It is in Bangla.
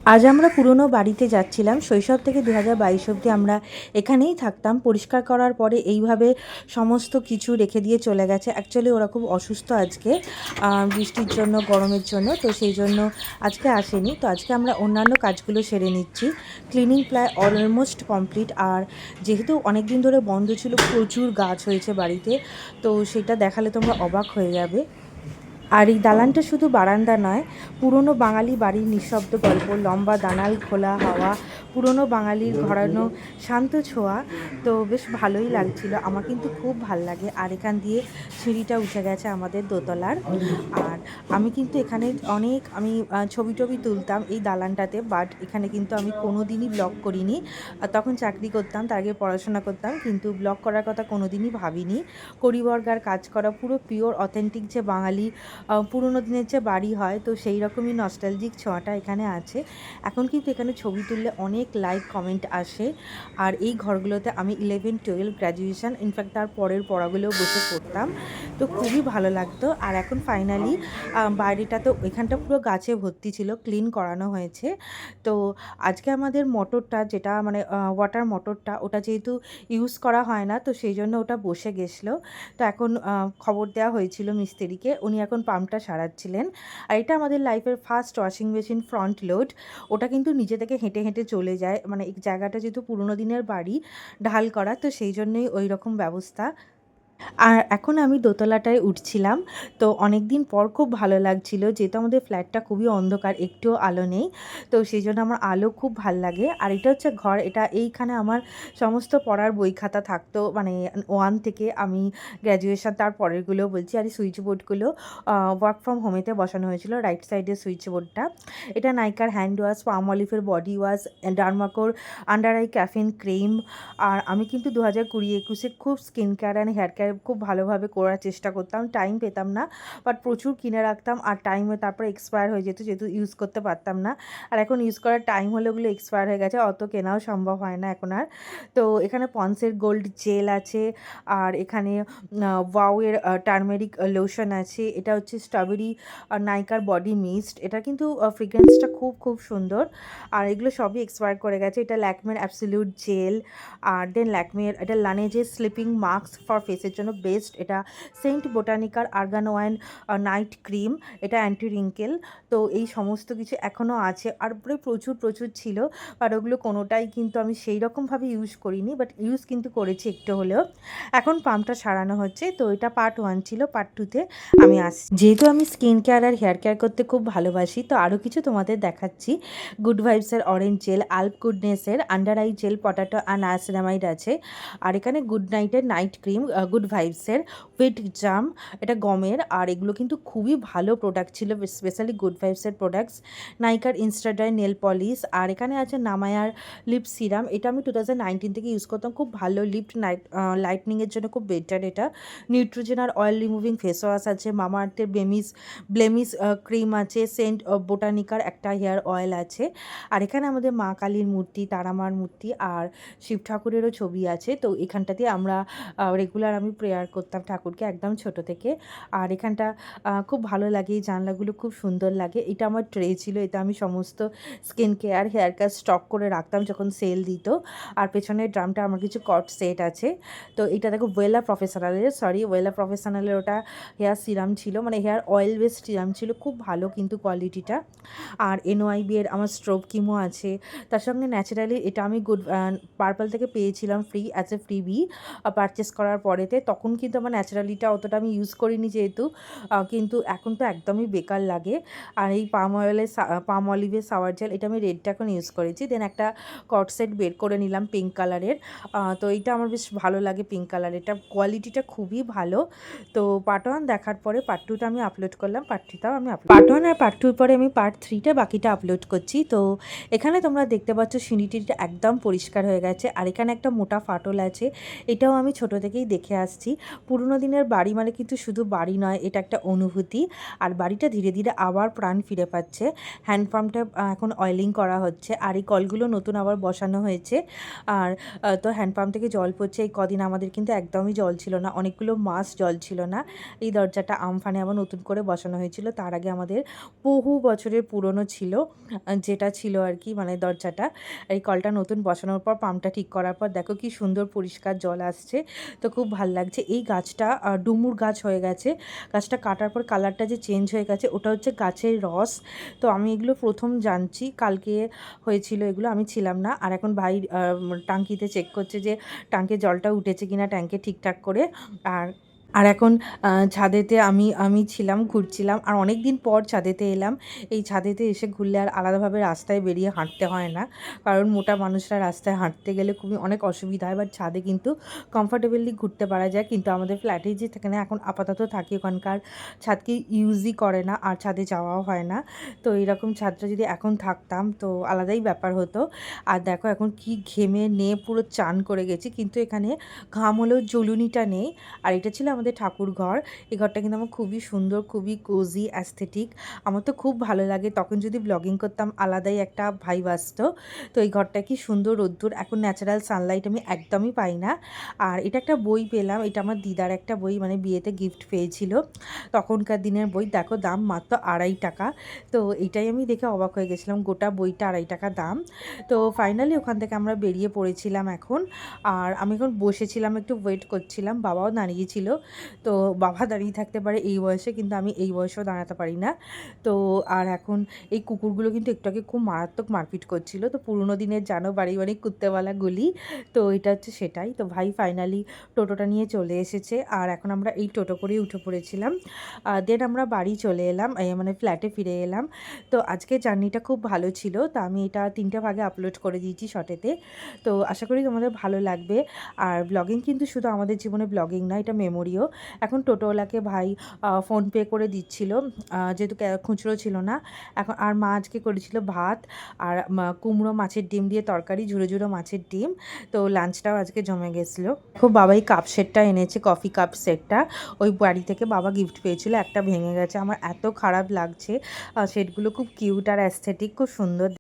আজ আমরা পুরনো বাড়িতে যাচ্ছিলাম। শৈশব থেকে ২০২২ অবধি আমরা এখানেই থাকতাম। পরিষ্কার করার পরে এইভাবে সমস্ত কিছু রেখে দিয়ে চলে গেছে। অ্যাকচুয়ালি ওরা খুব অসুস্থ আজকে বৃষ্টির জন্য, গরমের জন্য। তো সেই জন্য আজকে আসেনি। তো আজকে আমরা অন্যান্য কাজগুলো সেরে নিচ্ছি। ক্লিনিং প্রায় অলমোস্ট কমপ্লিট। আর যেহেতু অনেকদিন ধরে বন্ধ ছিল, প্রচুর গাছ হয়েছে বাড়িতে। তো সেটা দেখালে তোমরা অবাক হয়ে যাবে। আর এই দালানটা শুধু বারান্দা নয়, পুরনো বাঙালি বাড়ির নিঃশব্দ গল্প, লম্বা দালান, খোলা হাওয়া, পুরনো বাঙালির ঘরানো শান্ত ছোঁয়া। তো বেশ ভালোই লাগছিল। আমার কিন্তু খুব ভাল লাগে। আর এখান দিয়ে সিঁড়িটা উঠে গেছে আমাদের দোতলার। আর আমি কিন্তু এখানে অনেক ছবি-টবি তুলতাম এই দালানটাতে। বাট এখানে কিন্তু আমি কোনোদিনই ব্লগ করিনি। তখন চাকরি করতাম, তার আগে পড়াশোনা করতাম। কিন্তু ব্লগ করার কথা কোনোদিনই ভাবিনি। কড়িবর্গার কাজ করা পুরো পিওর অথেন্টিক যে বাঙালি পুরোনো দিনের যে বাড়ি হয়, তো সেই রকমই নস্টালজিক ছোঁয়াটা এখানে আছে। এখন কিন্তু এখানে ছবি তুললে অনেক লাইক কমেন্ট আসে। আর এই ঘরগুলোতে আমি 11-12 গ্র্যাজুয়েশন, ইনফ্যাক্ট তার পরের পড়াগুলোও বসে পড়তাম। তো খুবই ভালো লাগতো। আর এখন ফাইনালি বাইরেটা তো এখানটা পুরো গাছে ভর্তি ছিল, ক্লিন করানো হয়েছে। তো আজকে আমাদের মোটরটা যেটা মানে ওয়াটার মোটরটা, ওটা যেহেতু ইউজ করা হয় না, তো সেই জন্য ওটা বসে গেছিলো। তো এখন খবর দেওয়া হয়েছিল মিস্ত্রিকে, উনি এখন পাম্পটা সারাচ্ছিলেন। আর এটা আমাদের লাইফের first washing machine front load. ওটা কিন্তু নিজে থেকে হেঁটে হেঁটে চলে যায়। মানে এই জায়গাটা যেহেতু পুরোনো দিনের বাড়ি, ঢাল করা, তো সেই জন্যই ওই রকম ব্যবস্থা। আর এখন আমি দোতলাটায় উঠছিলাম। তো অনেকদিন পর খুব ভালো লাগছিল। যেহেতু আমাদের ফ্ল্যাটটা খুবই অন্ধকার, একটুও আলো নেই। তো সেজন্য আমার আলো খুব ভাল লাগে। আর এটা হচ্ছে ঘর। এইখানে আমার সমস্ত পড়ার বই খাতা থাকতো। মানে 1 থেকে আমি গ্র্যাজুয়েশন তার পরেরগুলোও বলছি। আর এই সুইচ বোর্ডগুলো ওয়ার্ক ফ্রম হোমেতে বসানো হয়েছিল, রাইট সাইডের সুইচ বোর্ডটা। এটা নাইকার হ্যান্ড ওয়াশ, পামঅলিভের বডি ওয়াশ, ডার্মাকোর আন্ডার আই ক্যাফিন ক্রিম। আর আমি কিন্তু 2020-21-এ খুব skin care and hair care খুব ভালোভাবে করার চেষ্টা করতাম। টাইম পেতাম না, বাট প্রচুর কিনে রাখতাম। আর টাইমে তারপরে এক্সপায়ার হয়ে যেত, যেহেতু ইউজ করতে পারতাম না। আর এখন ইউজ করার টাইম হলে ওগুলো এক্সপায়ার হয়ে গেছে, অত কেনাও সম্ভব হয় না এখন আর। তো এখানে পন্সের গোল্ড জেল আছে। আর এখানে ওয়াওয়ের টার্মেরিক লোশন আছে। এটা হচ্ছে স্ট্রবেরি নাইকার বডি মিস্ট। এটা কিন্তু ফ্রেগ্রেন্সটা খুব খুব সুন্দর। আর এগুলো সবই এক্সপায়ার করে গেছে। এটা ল্যাকমের অ্যাবসলিউট জেল। আর দেন ল্যাকমের এটা লানেজের স্লিপিং মাস্ক ফর ফেসের জন্য বেস্ট। এটা সেন্ট বোটানিকার আর্গানো অ্যান্ড নাইট ক্রিম। এটা অ্যান্টি রিঙ্কেল। তো এই সমস্ত কিছু এখনও আছে। আর পুরো প্রচুর প্রচুর ছিল, বাট ওগুলো কোনোটাই কিন্তু আমি সেই রকমভাবে ইউজ করিনি, বাট ইউজ কিন্তু করেছি একটু হলেও। এখন পাম্পটা সারানো হচ্ছে। তো এটা পার্ট 1 ছিল, পার্ট 2-তে আমি আসছি। যেহেতু আমি স্কিন কেয়ার আর হেয়ার কেয়ার করতে খুব ভালোবাসি, তো আরও কিছু তোমাদের দেখাচ্ছি। গুড ভাইবসের অরেঞ্জ জেল, আল্প গুডনেসের আন্ডার আই জেল, পটাটো আর নায়াসিনামাইড আছে। আর এখানে গুড নাইটের নাইট ক্রিম, গুড ভাইবসের হুইট জাম, এটা গমের। আর এগুলো কিন্তু খুবই ভালো প্রোডাক্ট ছিল, স্পেশালি গুড ভাইবসের প্রোডাক্টস। নাইকার ইনস্টাড্রাই নেল পলিশ। আর এখানে আছে নামায়ার লিপ সিরাম। এটা আমি 2019 থেকে ইউজ করতাম, খুব ভালো লিপ লাইটনিংয়ের জন্য খুব বেটার এটা। নিউট্রোজেনার অয়েল রিমুভিং ফেস ওয়াশ আছে। মামাআর্থের ব্লেমিশ ক্রিম আছে। সেন্ট বোটানিকার একটা হেয়ার অয়েল আছে। আর এখানে আমাদের মা কালীর মূর্তি, তারামার মূর্তি আর শিব ঠাকুরেরও ছবি আছে। তো এখানটাতে আমরা রেগুলার আমি প্রেয়ার করতাম ঠাকুরকে একদম ছোট থেকে। আর এখানটা খুব ভালো লাগে, এই জানলাগুলো খুব সুন্দর লাগে। এটা আমার ট্রে ছিল, এটা আমি সমস্ত skin care hair care stock করে রাখতাম যখন সেল দিত। আর পেছনের ড্রামটা আমার কিছু কট সেট আছে। তো এটা দেখো ওয়েলা প্রফেশনালের ওটা হেয়ার সিরাম ছিল, মানে হেয়ার অয়েল বেসড সিরাম ছিল, খুব ভালো কিন্তু কোয়ালিটিটা। আর এনওয়াইবি এর আমার স্ট্রোব কিমো আছে। তার সঙ্গে ন্যাচারালি এটা আমি পার্পল থেকে পেয়েছিলাম ফ্রি অ্যাজ এ ফ্রিবি পারচেস করার পরেতে। তখন কিন্তু আমার ন্যাচারালিটা অতটা আমি ইউজ করিনি যেহেতু, কিন্তু এখন তো একদমই বেকার লাগে। আর এই পাম অলিভের সাওয়ার জেল, এটা আমি রেডটা এখন ইউজ করেছি। দেন একটা কট সেট বের করে নিলাম পিঙ্ক কালারের। তো এইটা আমার বেশ ভালো লাগে পিঙ্ক কালার, এটা কোয়ালিটিটা খুবই ভালো। তো পার্ট 1 দেখার পরে পার্ট 2টা আমি আপলোড করলাম, পার্ট 3টাও আমি পার্ট 1 আর পার্ট 2 পরে আমি পার্ট 3টা বাকিটা আপলোড করছি। তো এখানে তোমরা দেখতে পাচ্ছ সিঁড়িটিটা একদম পরিষ্কার হয়ে গেছে। আর এখানে একটা মোটা ফাটল আছে, এটাও আমি ছোট থেকেই দেখে আসছি। পুরনো দিনের বাড়ি মানে কিন্তু শুধু বাড়ি নয়, এটা একটা অনুভূতি। আর বাড়িটা ধীরে ধীরে আবার প্রাণ ফিরে পাচ্ছে। হ্যান্ডপাম্পটা এখন অয়েলিং করা হচ্ছে। আর এই কলগুলো নতুন আবার বসানো হয়েছে। আর তো হ্যান্ডপাম্প থেকে জল পড়ছে। এই কদিন আমাদের কিন্তু একদমই জল ছিল না, অনেকগুলো মাস জল ছিল না। এই দরজাটা আমফানে আবার নতুন করে বসানো হয়েছিল, তার আগে আমাদের বহু বছরের পুরনো ছিল। ছিল, যেটা ছিল আর কি মানে দরজাটা। এই কলটা নতুন বসানোর পর পাম্পটা ঠিক করার পর দেখো কি সুন্দর পরিষ্কার জল আসছে, তো খুব ভাল লাগছে। এই গাছটা ডুমুর গাছ হয়ে গেছে, গাছটা কাটার পর কালারটা যে চেঞ্জ হয়ে গেছে ওটা হচ্ছে গাছের রস। তো আমি এগুলো প্রথম জানছি, কালকে হয়েছিল এগুলো, আমি ছিলাম না। আর এখন ভাই টাঙ্কিতে চেক করছে যে ট্যাঙ্কে জলটা উঠেছে কিনা ট্যাঙ্কে ঠিকঠাক করে। আর আর এখন ছাদেতে আমি ছিলাম, ঘুরছিলাম। আর অনেক দিন পর ছাদেতে এলাম। এই ছাদেতে এসে ঘুরলে আর আলাদাভাবে রাস্তায় বেরিয়ে হাঁটতে হয় না, কারণ মোটা মানুষরা রাস্তায় হাঁটতে গেলে খুবই অনেক অসুবিধা হয়। বাট ছাদে কিন্তু কমফর্টেবলি ঘুরতে পারা যায়। কিন্তু আমাদের ফ্ল্যাটেই যে সেখানে এখন আপাতত থাকি, ওখানকার ছাদকে ইউজই করে না আর ছাদে যাওয়াও হয় না। তো এইরকম ছাদটা যদি এখন থাকতাম তো আলাদাই ব্যাপার হতো। আর দেখো এখন কি ঘেমে নিয়ে পুরো চান করে গেছি, কিন্তু এখানে ঘাম হলেও জ্বলুনিটা নেই। আর এটা ছিল আমাদের ঠাকুর ঘর। এই ঘরটা কিন্তু আমার খুবই সুন্দর, খুবই কোজি অ্যাস্থেটিক। আমার তো খুব ভালো লাগে, তখন যদি ব্লগিং করতাম আলাদাই একটা ভাইব আসতো। তো এই ঘরটা কি সুন্দর রোদ্দুর, এখন ন্যাচারাল সানলাইট আমি একদমই পাই না। আর এটা একটা বই পেলাম, এটা আমার দিদার একটা বই, মানে বিয়েতে গিফট পেয়েছিল, তখনকার দিনের বই। দেখো দাম মাত্র 2.5 টাকা। তো এইটাই আমি দেখে অবাক হয়ে গেছিলাম, গোটা বইটা 2.5 টাকা দাম। তো ফাইনালি ওখান থেকে আমরা বেরিয়ে পড়েছিলাম এখন। আর আমি এখন বসেছিলাম, একটু ওয়েট করছিলাম, বাবাও দাঁড়িয়েছিল। তো বাবা দাঁড়িয়ে থাকতে পারে এই বয়সে, কিন্তু আমি এই বয়সেও দাঁড়াতে পারি না। তো আর এখন এই কুকুরগুলো কিন্তু একটু আগে খুব মারাত্মক মারপিট করছিল। তো পুরোনো দিনের জানো বাড়ি বাড়ি কুত্তেওয়ালা গলি, তো এটা হচ্ছে সেটাই। তো ভাই ফাইনালি টোটোটা নিয়ে চলে এসেছে, আর এখন আমরা এই টোটো করেই উঠে পড়েছিলাম। দেন আমরা বাড়ি চলে এলাম, মানে ফ্ল্যাটে ফিরে এলাম। তো আজকে জার্নিটা খুব ভালো ছিল। তো আমি এটা 3টে ভাগে আপলোড করে দিয়েছি শর্টেতে। তো আশা করি তোমাদের ভালো লাগবে। আর ব্লগিং কিন্তু শুধু আমাদের জীবনে ব্লগিং না, এটা মেমোরিও। এখন টোটোওয়ালাকে ভাই ফোনপে করে দিচ্ছিল, যেহেতু খুচরো ছিল না এখন। আর মা আজকে করেছিল ভাত আর কুমড়ো মাছের ডিম দিয়ে তরকারি, ঝুড়ো ঝুড়ো মাছের ডিম। তো লাঞ্চটাও আজকে জমে গেছিলো। খুব বাবাই কাপ সেটটা এনেছে, কফি কাপ সেটটা ওই বাড়ি থেকে বাবা গিফট পেয়েছিল, একটা ভেঙে গেছে। আমার এত খারাপ লাগছে, সেটগুলো খুব কিউট আর অ্যাস্থেটিক, খুব সুন্দর।